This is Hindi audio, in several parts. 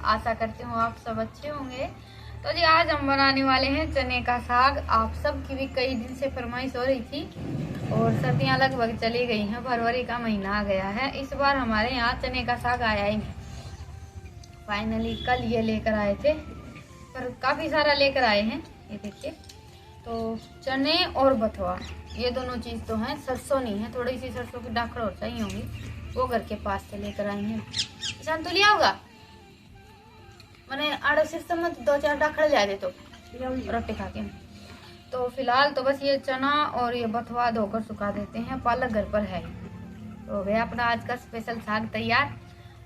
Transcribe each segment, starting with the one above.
आशा करती हूँ आप सब अच्छे होंगे। तो जी आज हम बनाने वाले हैं चने का साग। आप सब की भी कई दिन से फरमाइश हो रही थी और सर्दियाँ लगभग चली गई हैं, फरवरी का महीना आ गया है। इस बार हमारे यहाँ चने का साग आया ही नहीं। फाइनली कल ये लेकर आए थे, पर काफ़ी सारा लेकर आए हैं। ये देखिए, तो चने और बथुआ ये दोनों चीज़ तो हैं, सरसों नहीं है। थोड़ी सी सरसों की डाखड़ और चाहिए होंगी, वो घर के पास से लेकर आई हैं। शान तो लिया होगा मैंने आड़े सिस्टम में 2-4 डाखड़ ले दे तो रोटी खा के। तो फिलहाल तो बस ये चना और ये बथुआ धोकर सुखा देते हैं, पालक घर पर है। तो हो गया अपना आज का स्पेशल साग तैयार।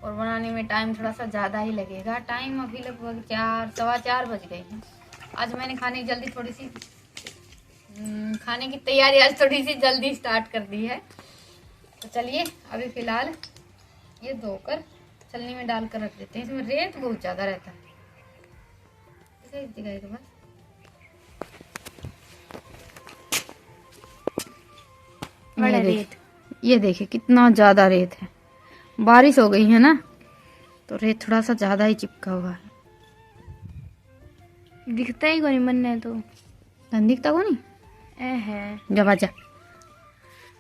और बनाने में टाइम थोड़ा सा ज़्यादा ही लगेगा। टाइम अभी लगभग 4-4 बज गए हैं। आज मैंने खाने की तैयारी आज थोड़ी सी जल्दी स्टार्ट कर दी है। तो चलिए अभी फ़िलहाल ये धोकर छलनी में डाल कर रख देते हैं। इसमें रेत बहुत ज़्यादा रहता है, इसे दिखाएगा बस। ये देखिए कितना ज़्यादा रेत है। बारिश हो गई है ना, तो रेत थोड़ा सा ज़्यादा ही चिपका हुआ है। दिखता ही कोनी मन ने तो दिखता को नहीं है। जब आजा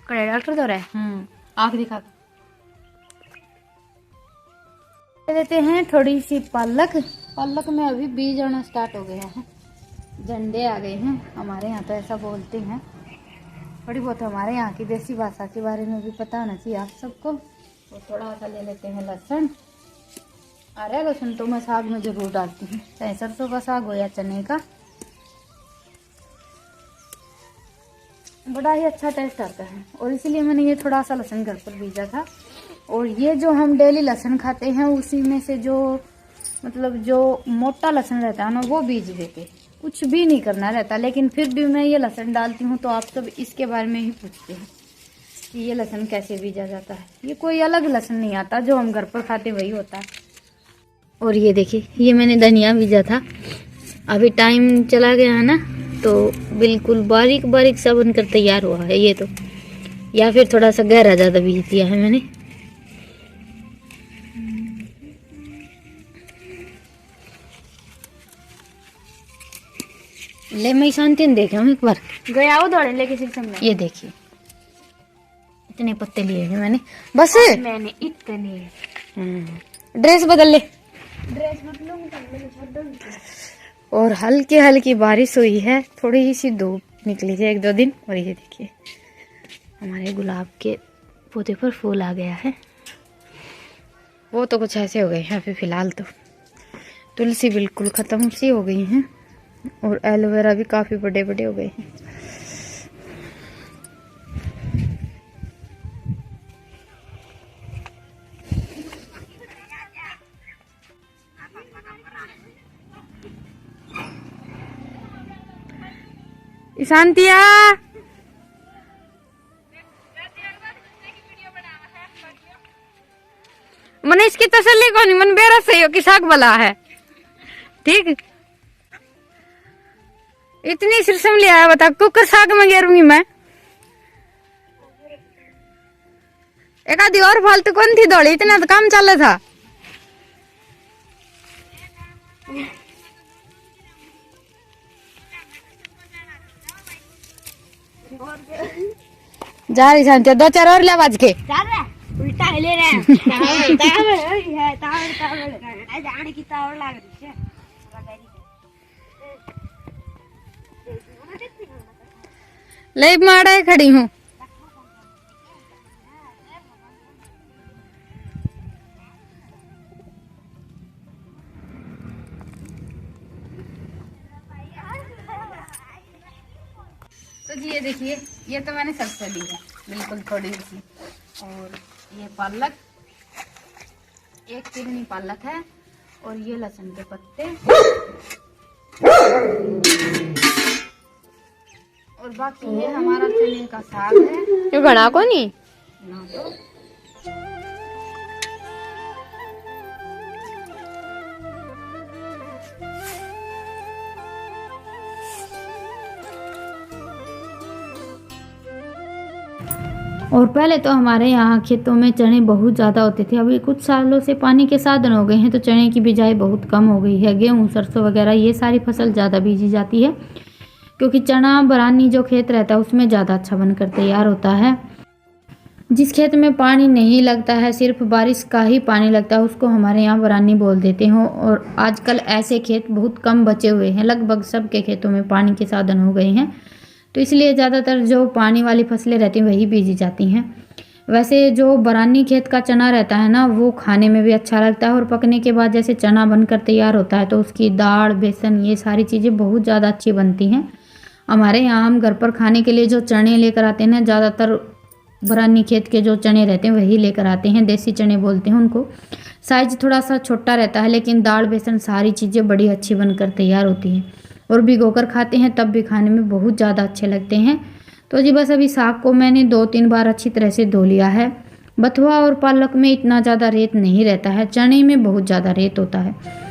कड़े डॉक्टर तो रहे आँख दिखा देते हैं। थोड़ी सी पालक में अभी बीज आना स्टार्ट हो गया है, झंडे आ गए हैं। हमारे यहाँ तो ऐसा बोलते हैं। थोड़ी बहुत हमारे यहाँ की देसी भाषा के बारे में भी पता होना चाहिए आप सबको। तो थोड़ा सा ले लेते हैं लहसुन। अरे लहसुन तो मैं साग में जरूर डालती हूँ, चाहे सरसों का साग हो या चने का, बड़ा ही अच्छा टेस्ट आता है। और इसीलिए मैंने ये थोड़ा सा लहसुन घर पर बीजा था। और ये जो हम डेली लहसुन खाते हैं उसी में से जो मतलब जो मोटा लहसुन रहता है ना, वो बीज देते, कुछ भी नहीं करना रहता। लेकिन फिर भी मैं ये लहसुन डालती हूँ। तो आप सब इसके बारे में ही पूछते हैं कि ये लहसुन कैसे बीजा जाता है। ये कोई अलग लहसुन नहीं आता, जो हम घर पर खाते वही होता है। और ये देखिए, ये मैंने धनिया बीजा था। अभी टाइम चला गया है ना, तो बिल्कुल बारीक बारीक सा बनकर तैयार हुआ है ये तो। या फिर थोड़ा सा गहरा ज़्यादा बीज दिया है मैंने। ले मैं शांति ने देखे हूँ एक बार गया वो दौड़े लेके सिस्टम में। ये देखिए इतने पत्ते लिए हैं मैंने, बस मैंने इतने ड्रेस बदल ले। ड्रेस मतलब और हल्की हल्की बारिश हुई है, थोड़ी सी धूप निकली है 1-2 दिन। और ये देखिए हमारे गुलाब के पौधे पर फूल आ गया है। वो तो कुछ ऐसे हो गए हैं अभी फिलहाल। तो तुलसी बिल्कुल ख़त्म सी हो गई हैं और एलोवेरा भी काफ़ी बड़े बड़े हो गए हैं। शांतिया मन इसकी तसल्ली कौन मन बेरा सही हो कि साग बला है। ठीक, इतनी सिरसम ले आया, बता कुकर साग में गेरूंगी मैं। एक आधी और फालतू कौन थी दौड़ी, इतना तो काम चल रहा था। जा रही शांति, 2-4 और ले बाज के उल्टा ले रहे हैं। जाने की तावड़ लग रही है। ले माड़ा खड़ी हूँ। तो जी ये देखिए, ये तो मैंने सरसों ली है बिल्कुल थोड़ी सी। और ये पालक, 1 किडनी पालक है। और ये लहसुन के पत्ते और बाकी ये हमारा चने का साग है। क्यों घड़ा को नहीं ना तो और पहले तो हमारे यहाँ खेतों में चने बहुत ज़्यादा होते थे। अभी कुछ सालों से पानी के साधन हो गए हैं तो चने की बिजाई बहुत कम हो गई है। गेहूँ, सरसों वगैरह ये सारी फसल ज़्यादा बीजी जाती है, क्योंकि चना बरानी जो खेत रहता है उसमें ज़्यादा अच्छा बनकर तैयार होता है। जिस खेत में पानी नहीं लगता है, सिर्फ बारिश का ही पानी लगता है, उसको हमारे यहाँ बरानी बोल देते हैं। और आजकल ऐसे खेत बहुत कम बचे हुए हैं, लगभग सबके खेतों में पानी के साधन हो गए हैं, तो इसलिए ज़्यादातर जो पानी वाली फसलें रहती हैं वही बीजी जाती हैं। वैसे जो बरानी खेत का चना रहता है ना, वो खाने में भी अच्छा लगता है, और पकने के बाद जैसे चना बनकर तैयार होता है तो उसकी दाल, बेसन, ये सारी चीज़ें बहुत ज़्यादा अच्छी बनती हैं। हमारे यहाँ हम घर पर खाने के लिए जो चने लेकर आते हैं ना, ज़्यादातर बरानी खेत के जो चने रहते हैं वही लेकर आते हैं, देसी चने बोलते हैं उनको। साइज थोड़ा सा छोटा रहता है, लेकिन दाल, बेसन, सारी चीज़ें बड़ी अच्छी बनकर तैयार होती हैं, और भिगोकर खाते हैं तब भी खाने में बहुत ज़्यादा अच्छे लगते हैं। तो जी बस अभी साग को मैंने 2-3 बार अच्छी तरह से धो लिया है। बथुआ और पालक में इतना ज़्यादा रेत नहीं रहता है, चने में बहुत ज़्यादा रेत होता है।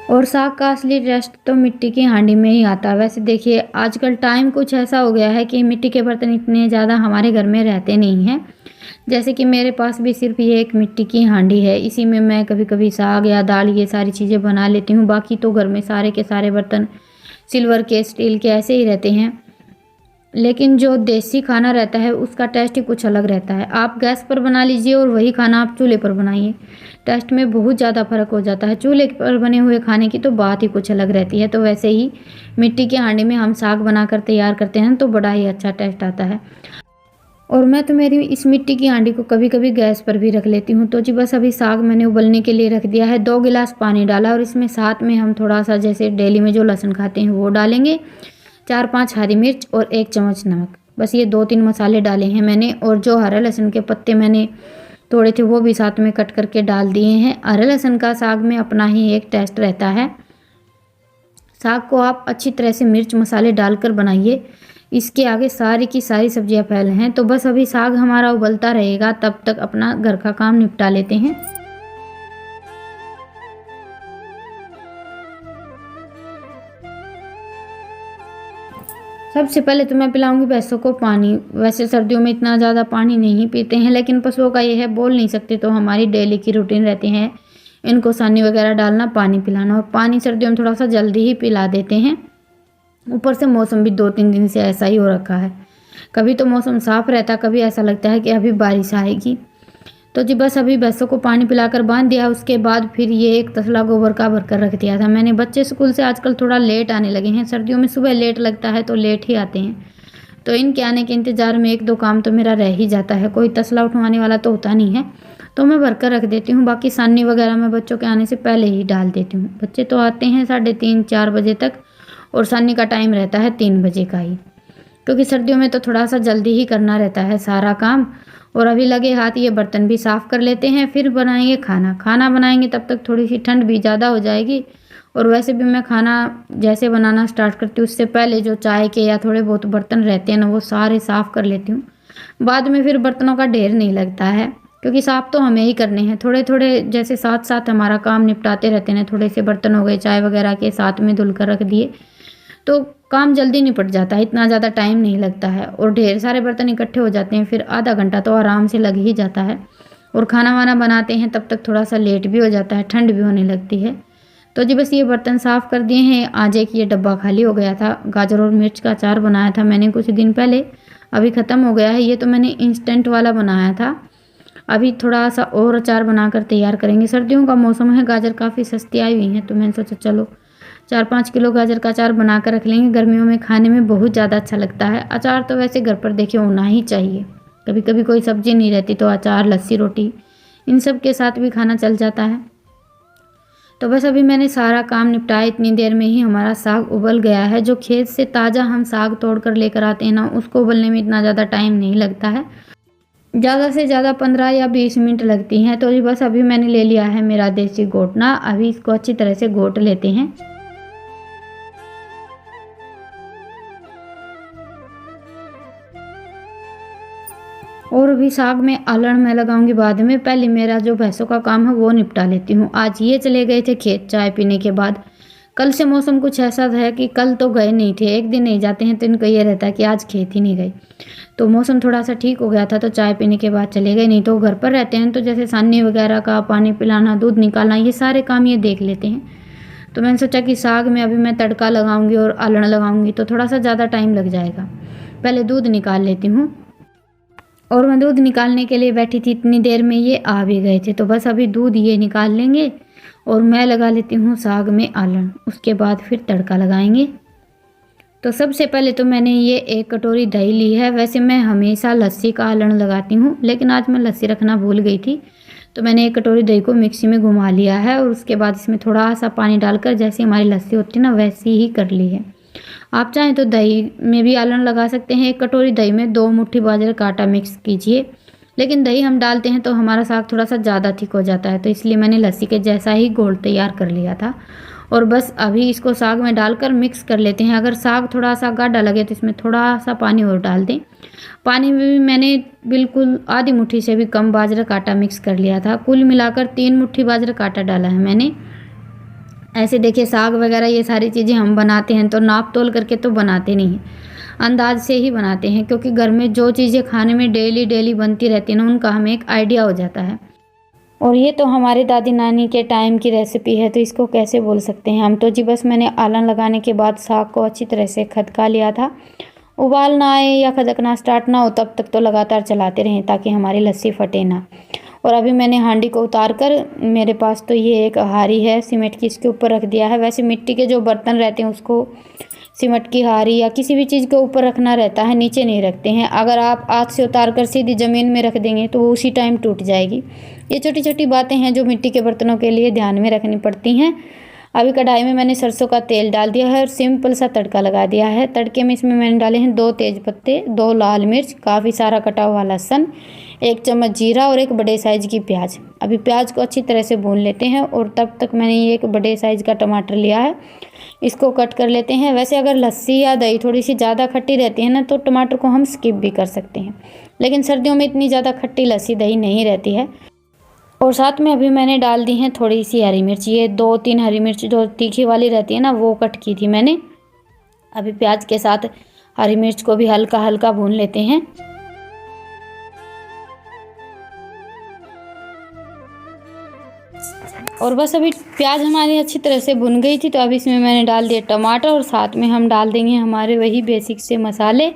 और साग का असली टेस्ट तो मिट्टी की हांडी में ही आता है। वैसे देखिए आजकल टाइम कुछ ऐसा हो गया है कि मिट्टी के बर्तन इतने ज़्यादा हमारे घर में रहते नहीं हैं। जैसे कि मेरे पास भी सिर्फ ये एक मिट्टी की हांडी है, इसी में मैं कभी कभी साग या दाल ये सारी चीज़ें बना लेती हूँ। बाकी तो घर में सारे के सारे बर्तन सिल्वर के, स्टील के ऐसे ही रहते हैं। लेकिन जो देसी खाना रहता है उसका टेस्ट ही कुछ अलग रहता है। आप गैस पर बना लीजिए और वही खाना आप चूल्हे पर बनाइए, टेस्ट में बहुत ज़्यादा फ़र्क हो जाता है। चूल्हे पर बने हुए खाने की तो बात ही कुछ अलग रहती है। तो वैसे ही मिट्टी की हांडी में हम साग बनाकर तैयार करते हैं तो बड़ा ही अच्छा टेस्ट आता है। और मैं तो मेरी इस मिट्टी की हांडी को कभी कभी गैस पर भी रख लेती हूँ। तो जी बस अभी साग मैंने उबलने के लिए रख दिया है। 2 गिलास पानी डाला, और इसमें साथ में हम थोड़ा सा जैसे डेली में जो लहसुन खाते हैं वो डालेंगे, 4-5 हरी मिर्च और 1 चम्मच नमक। बस ये 2-3 मसाले डाले हैं मैंने। और जो हरे लहसुन के पत्ते मैंने तोड़े थे वो भी साथ में कट करके डाल दिए हैं। हरे लहसुन का साग में अपना ही एक टेस्ट रहता है। साग को आप अच्छी तरह से मिर्च मसाले डालकर बनाइए, इसके आगे सारी की सारी सब्जियां फैल हैं। तो बस अभी साग हमारा उबलता रहेगा, तब तक अपना घर का काम निपटा लेते हैं। सबसे पहले तो मैं पिलाऊंगी भैंसों को पानी। वैसे सर्दियों में इतना ज़्यादा पानी नहीं पीते हैं, लेकिन पशुओं का ये है, बोल नहीं सकते, तो हमारी डेली की रूटीन रहती है इनको सानी वगैरह डालना, पानी पिलाना। और पानी सर्दियों में थोड़ा सा जल्दी ही पिला देते हैं। ऊपर से मौसम भी 2-3 दिन से ऐसा ही हो रखा है, कभी तो मौसम साफ रहता, कभी ऐसा लगता है कि अभी बारिश आएगी। तो जी बस अभी भैंसों को पानी पिलाकर बांध दिया। उसके बाद फिर ये एक तसला गोबर का भरकर रख दिया था मैंने। बच्चे स्कूल से आजकल थोड़ा लेट आने लगे हैं, सर्दियों में सुबह लेट लगता है तो लेट ही आते हैं, तो इनके आने के इंतज़ार में 1-2 काम तो मेरा रह ही जाता है। कोई तसला उठवाने वाला तो होता नहीं है, तो मैं भरकर रख देती हूँ। बाकी सानी वगैरह मैं बच्चों के आने से पहले ही डाल देती हूँ। बच्चे तो आते हैं 3:30-4 बजे तक, और सानी का टाइम रहता है 3 बजे का ही, क्योंकि सर्दियों में तो थोड़ा सा जल्दी ही करना रहता है सारा काम। और अभी लगे हाथ ये बर्तन भी साफ़ कर लेते हैं, फिर बनाएंगे खाना बनाएंगे, तब तक थोड़ी सी ठंड भी ज़्यादा हो जाएगी। और वैसे भी मैं खाना जैसे बनाना स्टार्ट करती हूँ उससे पहले जो चाय के या थोड़े बहुत बर्तन रहते हैं ना, वो सारे साफ़ कर लेती हूँ। बाद में फिर बर्तनों का ढेर नहीं लगता है, क्योंकि साफ़ तो हमें ही करने हैं। थोड़े थोड़े जैसे साथ साथ हमारा काम निपटाते रहते हैं। थोड़े से बर्तन हो गए चाय वगैरह के, साथ में धुल कर रख दिए, तो काम जल्दी निपट जाता है, इतना ज़्यादा टाइम नहीं लगता है। और ढेर सारे बर्तन इकट्ठे हो जाते हैं, फिर आधा घंटा तो आराम से लग ही जाता है। और खाना वाना बनाते हैं तब तक थोड़ा सा लेट भी हो जाता है, ठंड भी होने लगती है। तो जी बस ये बर्तन साफ़ कर दिए हैं। आज एक ये डब्बा खाली हो गया था, गाजर और मिर्च का अचार बनाया था मैंने कुछ दिन पहले, अभी ख़त्म हो गया है। ये तो मैंने इंस्टेंट वाला बनाया था। अभी थोड़ा सा और अचार बनाकर तैयार करेंगे। सर्दियों का मौसम है, गाजर काफ़ी सस्ती आई हुई हैं, तो मैंने सोचा चलो 4-5 किलो गाजर का अचार बना कर रख लेंगे। गर्मियों में खाने में बहुत ज़्यादा अच्छा लगता है। अचार तो वैसे घर पर देखिए होना ही चाहिए, कभी कभी कोई सब्जी नहीं रहती तो अचार, लस्सी, रोटी, इन सब के साथ भी खाना चल जाता है। तो बस अभी मैंने सारा काम निपटाया, इतनी देर में ही हमारा साग उबल गया है। जो खेत से ताज़ा हम साग तोड़ कर लेकर आते हैं ना, उसको उबलने में इतना ज़्यादा टाइम नहीं लगता है, ज़्यादा से ज़्यादा 15 या 20 मिनट लगती हैं। तो बस अभी मैंने ले लिया है मेरा देसी घोटना, अभी इसको अच्छी तरह से घोट लेते हैं। और अभी साग में आलण मैं लगाऊंगी बाद में, पहले मेरा जो भैंसों का काम है वो निपटा लेती हूँ। आज ये चले गए थे खेत चाय पीने के बाद, कल से मौसम कुछ ऐसा है कि कल तो गए नहीं थे, एक दिन नहीं जाते हैं तो इनका ये रहता है कि आज खेत ही नहीं गए। तो मौसम थोड़ा सा ठीक हो गया था तो चाय पीने के बाद चले गए, नहीं तो घर पर रहते हैं तो जैसे सानी वगैरह का पानी पिलाना, दूध निकालना, ये सारे काम ये देख लेते हैं। तो मैंने सोचा कि साग में अभी मैं तड़का लगाऊंगी और आलण लगाऊंगी तो थोड़ा सा ज़्यादा टाइम लग जाएगा, पहले दूध निकाल लेती हूँ। और मैं दूध निकालने के लिए बैठी थी, इतनी देर में ये आ भी गए थे। तो बस अभी दूध ये निकाल लेंगे और मैं लगा लेती हूँ साग में आलण, उसके बाद फिर तड़का लगाएंगे। तो सबसे पहले तो मैंने ये 1 कटोरी दही ली है। वैसे मैं हमेशा लस्सी का आलण लगाती हूँ, लेकिन आज मैं लस्सी रखना भूल गई थी, तो मैंने 1 कटोरी दही को मिक्सी में घुमा लिया है और उसके बाद इसमें थोड़ा सा पानी डालकर जैसे हमारी लस्सी होती है ना, वैसी ही कर ली है। आप चाहें तो दही में भी आलण लगा सकते हैं। 1 कटोरी दही में 2 मुट्ठी बाजरे का आटा मिक्स कीजिए, लेकिन दही हम डालते हैं तो हमारा साग थोड़ा सा ज़्यादा थिक हो जाता है, तो इसलिए मैंने लस्सी के जैसा ही घोल तैयार कर लिया था। और बस अभी इसको साग में डालकर मिक्स कर लेते हैं। अगर साग थोड़ा सा गाढ़ा लगे तो इसमें थोड़ा सा पानी और डाल दें। पानी में भी मैंने बिल्कुल आधी मुट्ठी से भी कम बाजरे का आटा मिक्स कर लिया था। कुल मिलाकर 3 मुट्ठी बाजरे का आटा डाला है मैंने। ऐसे देखिए साग वगैरह ये सारी चीज़ें हम बनाते हैं तो नाप तोल करके तो बनाते नहीं हैं, अंदाज से ही बनाते हैं, क्योंकि घर में जो चीज़ें खाने में डेली बनती रहती हैं ना, उनका हमें एक आइडिया हो जाता है। और ये तो हमारी दादी नानी के टाइम की रेसिपी है, तो इसको कैसे बोल सकते हैं हम। तो जी बस मैंने आलण लगाने के बाद साग को अच्छी तरह से खदका लिया था। उबाल ना आए या खदकना स्टार्ट ना हो तब तक तो लगातार चलाते रहें ताकि हमारी लस्सी फटे ना। और अभी मैंने हांडी को उतार कर, मेरे पास तो ये एक हारी है सीमेंट की, इसके ऊपर रख दिया है। वैसे मिट्टी के जो बर्तन रहते हैं उसको सीमेंट की हारी या किसी भी चीज़ के ऊपर रखना रहता है, नीचे नहीं रखते हैं। अगर आप हाथ से उतार कर सीधी ज़मीन में रख देंगे तो वो उसी टाइम टूट जाएगी। ये छोटी छोटी बातें हैं जो मिट्टी के बर्तनों के लिए ध्यान में रखनी पड़ती हैं। अभी कढ़ाई में मैंने सरसों का तेल डाल दिया है और सिंपल सा तड़का लगा दिया है। तड़के में इसमें मैंने डाले हैं 2 तेज पत्ते, 2 लाल मिर्च, काफ़ी सारा कटा हुआ लहसुन, 1 चम्मच जीरा और 1 बड़े साइज़ की प्याज। अभी प्याज को अच्छी तरह से भून लेते हैं। और तब तक मैंने ये 1 बड़े साइज़ का टमाटर लिया है, इसको कट कर लेते हैं। वैसे अगर लस्सी या दही थोड़ी सी ज़्यादा खट्टी रहती है ना तो टमाटर को हम स्किप भी कर सकते हैं, लेकिन सर्दियों में इतनी ज़्यादा खट्टी लस्सी दही नहीं रहती है। और साथ में अभी मैंने डाल दी हैं थोड़ी सी हरी मिर्च, ये 2-3 हरी मिर्च जो तीखी वाली रहती है ना वो कट की थी मैंने। अभी प्याज के साथ हरी मिर्च को भी हल्का हल्का भून लेते हैं। और बस अभी प्याज हमारी अच्छी तरह से भुन गई थी तो अभी इसमें मैंने डाल दिया टमाटर और साथ में हम डाल देंगे हमारे वही बेसिक से मसाले,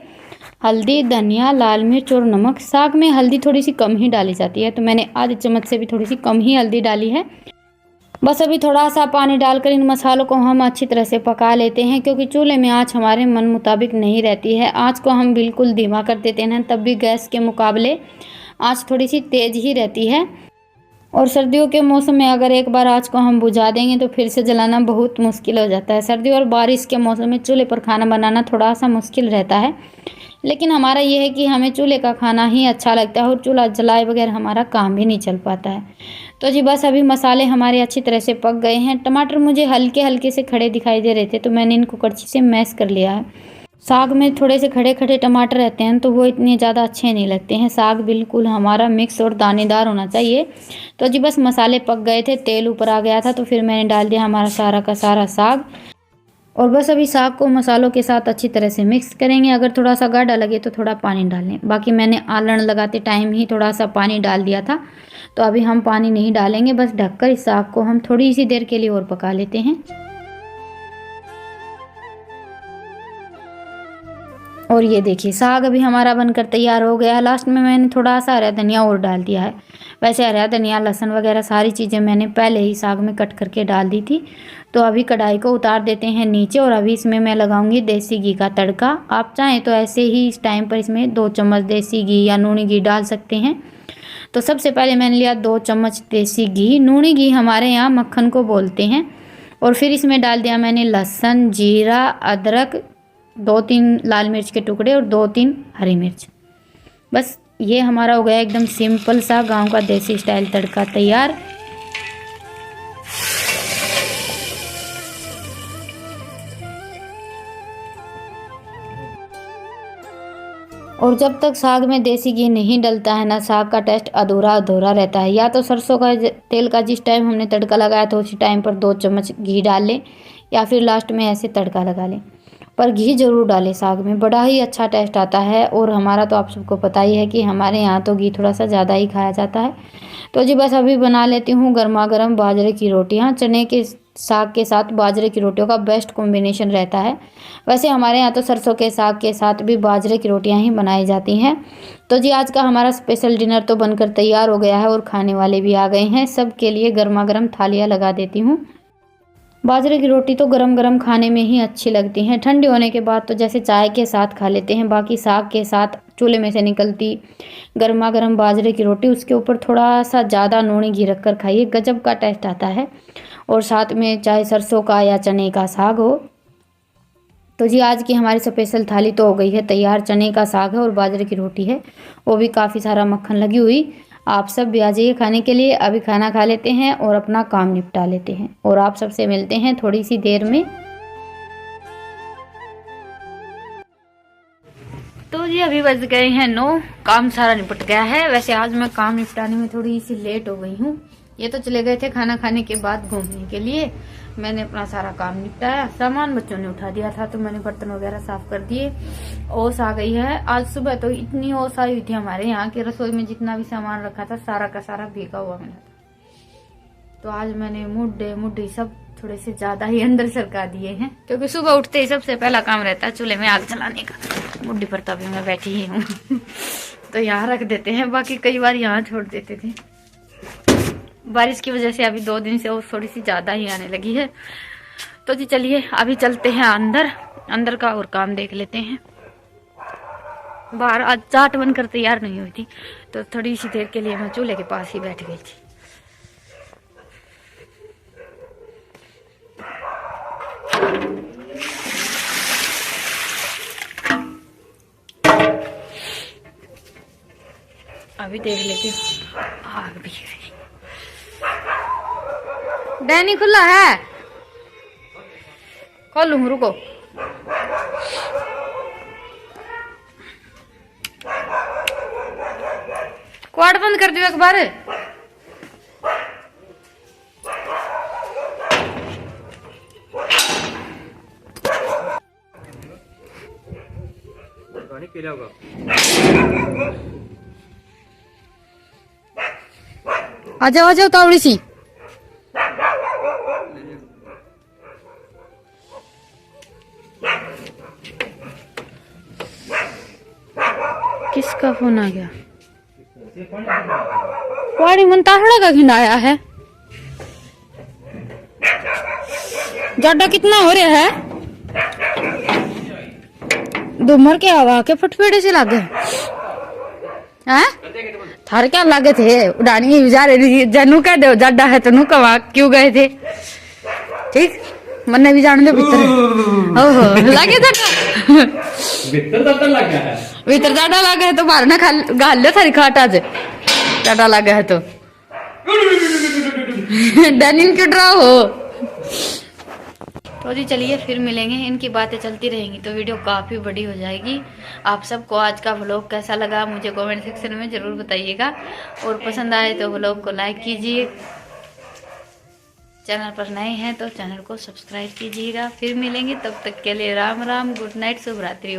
हल्दी, धनिया, लाल मिर्च और नमक। साग में हल्दी थोड़ी सी कम ही डाली जाती है तो मैंने आधे चम्मच से भी थोड़ी सी कम ही हल्दी डाली है। बस अभी थोड़ा सा पानी डालकर इन मसालों को हम अच्छी तरह से पका लेते हैं, क्योंकि चूल्हे में आँच हमारे मन मुताबिक नहीं रहती है। आँच को हम बिल्कुल धीमा कर देते हैं तब भी गैस के मुकाबले आँच थोड़ी सी तेज़ ही रहती है। और सर्दियों के मौसम में अगर एक बार आँच को हम बुझा देंगे तो फिर से जलाना बहुत मुश्किल हो जाता है। सर्दी और बारिश के मौसम में चूल्हे पर खाना बनाना थोड़ा सा मुश्किल रहता है, लेकिन हमारा ये है कि हमें चूल्हे का खाना ही अच्छा लगता है और चूल्हा जलाए बगैर हमारा काम भी नहीं चल पाता है। तो जी बस अभी मसाले हमारे अच्छी तरह से पक गए हैं। टमाटर मुझे हल्के हल्के से खड़े दिखाई दे रहे थे तो मैंने इनको कड़छी से मैश कर लिया है। साग में थोड़े से खड़े खड़े टमाटर रहते हैं तो वो इतने ज़्यादा अच्छे नहीं लगते हैं। साग बिल्कुल हमारा मिक्स और दानेदार होना चाहिए। तो जी बस मसाले पक गए थे, तेल ऊपर आ गया था तो फिर मैंने डाल दिया हमारा सारा का सारा साग। और बस अभी साग को मसालों के साथ अच्छी तरह से मिक्स करेंगे। अगर थोड़ा सा गाढ़ा लगे तो थोड़ा पानी डाल लें। बाकी मैंने आलण लगाते टाइम ही थोड़ा सा पानी डाल दिया था, तो अभी हम पानी नहीं डालेंगे। बस ढककर इस साग को हम थोड़ी सी देर के लिए और पका लेते हैं। और ये देखिए साग अभी हमारा बनकर तैयार हो गया है। लास्ट में मैंने थोड़ा सा हरा धनिया और डाल दिया है। वैसे हरा धनिया, लहसुन वगैरह सारी चीज़ें मैंने पहले ही साग में कट करके डाल दी थी। तो अभी कढ़ाई को उतार देते हैं नीचे और अभी इसमें मैं लगाऊंगी देसी घी का तड़का। आप चाहें तो ऐसे ही इस टाइम पर इसमें 2 चम्मच देसी घी या नूनी घी डाल सकते हैं। तो सबसे पहले मैंने लिया 2 चम्मच देसी घी, नूनी घी हमारे यहाँ मक्खन को बोलते हैं। और फिर इसमें डाल दिया मैंने लहसुन, जीरा, अदरक, 2-3 लाल मिर्च के टुकड़े और 2-3 हरी मिर्च। बस ये हमारा हो गया एकदम सिंपल सा गांव का देसी स्टाइल तड़का तैयार। और जब तक साग में देसी घी नहीं डलता है ना, साग का टेस्ट अधूरा अधूरा रहता है। या तो सरसों का तेल का जिस टाइम हमने तड़का लगाया था उसी टाइम पर 2 चम्मच घी डाल लें, या फिर लास्ट में ऐसे तड़का लगा लें। पर घी ज़रूर डालें साग में, बड़ा ही अच्छा टेस्ट आता है। और हमारा तो आप सबको पता ही है कि हमारे यहाँ तो घी थोड़ा सा ज़्यादा ही खाया जाता है। तो जी बस अभी बना लेती हूँ गर्मा गर्म बाजरे की रोटियाँ। चने के साग के साथ बाजरे की रोटियों का बेस्ट कॉम्बिनेशन रहता है। वैसे हमारे यहाँ तो सरसों के साग के साथ भी बाजरे की रोटियाँ ही बनाई जाती हैं। तो जी आज का हमारा स्पेशल डिनर तो बनकर तैयार हो गया है और खाने वाले भी आ गए हैं। सबके लिए गर्मा गर्म थालियाँ लगा देती हूँ। बाजरे की रोटी तो गरम गरम खाने में ही अच्छी लगती हैं। ठंडी होने के बाद तो जैसे चाय के साथ खा लेते हैं, बाकी साग के साथ चूल्हे में से निकलती गर्मा गर्म बाजरे की रोटी, उसके ऊपर थोड़ा सा ज़्यादा नूनी घी रख कर खाइए, गजब का टेस्ट आता है। और साथ में चाहे सरसों का या चने का साग हो। तो जी आज की हमारी स्पेशल थाली तो हो गई है तैयार। चने का साग है और बाजरे की रोटी है, वो भी काफ़ी सारा मक्खन लगी हुई। आप सब भी आ जाइए खाने के लिए। अभी खाना खा लेते हैं और अपना काम निपटा लेते हैं और आप सबसे मिलते हैं थोड़ी सी देर में। तो जी अभी बज गए हैं 9, काम सारा निपट गया है। वैसे आज मैं काम निपटाने में थोड़ी सी लेट हो गई हूँ। ये तो चले गए थे खाना खाने के बाद घूमने के लिए। मैंने अपना सारा काम निपटाया, सामान बच्चों ने उठा दिया था तो मैंने बर्तन वगैरह साफ कर दिए। ओस आ गई है। आज सुबह तो इतनी ओस आई हुई थी हमारे यहाँ की रसोई में, जितना भी सामान रखा था सारा का सारा भीगा हुआ मिला था। तो आज मैंने मुड्ढे सब थोड़े से ज्यादा ही अंदर सरका दिए हैं, क्योंकि सुबह उठते ही सबसे पहला काम रहता है चूल्हे में आग जलाने का। मुड्ढी पर तभी मैं बैठी ही हूँ तो यहाँ रख देते हैं, बाकी कई बार यहाँ छोड़ देते थे। बारिश की वजह से अभी 2 दिन से और थोड़ी सी ज्यादा ही आने लगी है। तो जी चलिए अभी चलते हैं अंदर का और काम देख लेते हैं। बाहर आज चाट बनकर तैयार नहीं हुई थी तो थोड़ी सी देर के लिए मैं चूल्हे के पास ही बैठ गई थी। अभी देख लेती हूँ, आग भी है। डैनी खुला है, खोलूं रुको। क्वाड बंद कर दियो एक बार। आ जाओ तावड़ी सी। किसका फोन आ गया? वाड़ी मन ताहड़ा का घिंडाया है। जाडा कितना हो रहा है? दुमर के हवा के फटफेड़े से लागे हैं। थार क्या लागे थे? उड़ानी जा रही जनू कह दो जाडा है तो नू कवा क्यों गए थे? ठीक मन्ने भी जान दे भीतर। ओहो लागे जाडा भीतर जाडा लगा है। भीतर जाडा लगा है तो बाहर ना गाल ले थारी खाट आज जाडा लगा है तो डैनिंग क्यों ड्रा हो। तो जी चलिए फिर मिलेंगे। इनकी बातें चलती रहेंगी तो वीडियो काफ़ी बड़ी हो जाएगी। आप सबको आज का व्लॉग कैसा लगा मुझे कमेंट सेक्शन में ज़रूर बताइएगा और पसंद आए तो व्लॉग को लाइक कीजिए। चैनल पर नए हैं तो चैनल को सब्सक्राइब कीजिएगा। फिर मिलेंगे, तब तक के लिए राम राम, गुड नाइट, शुभ रात्रि।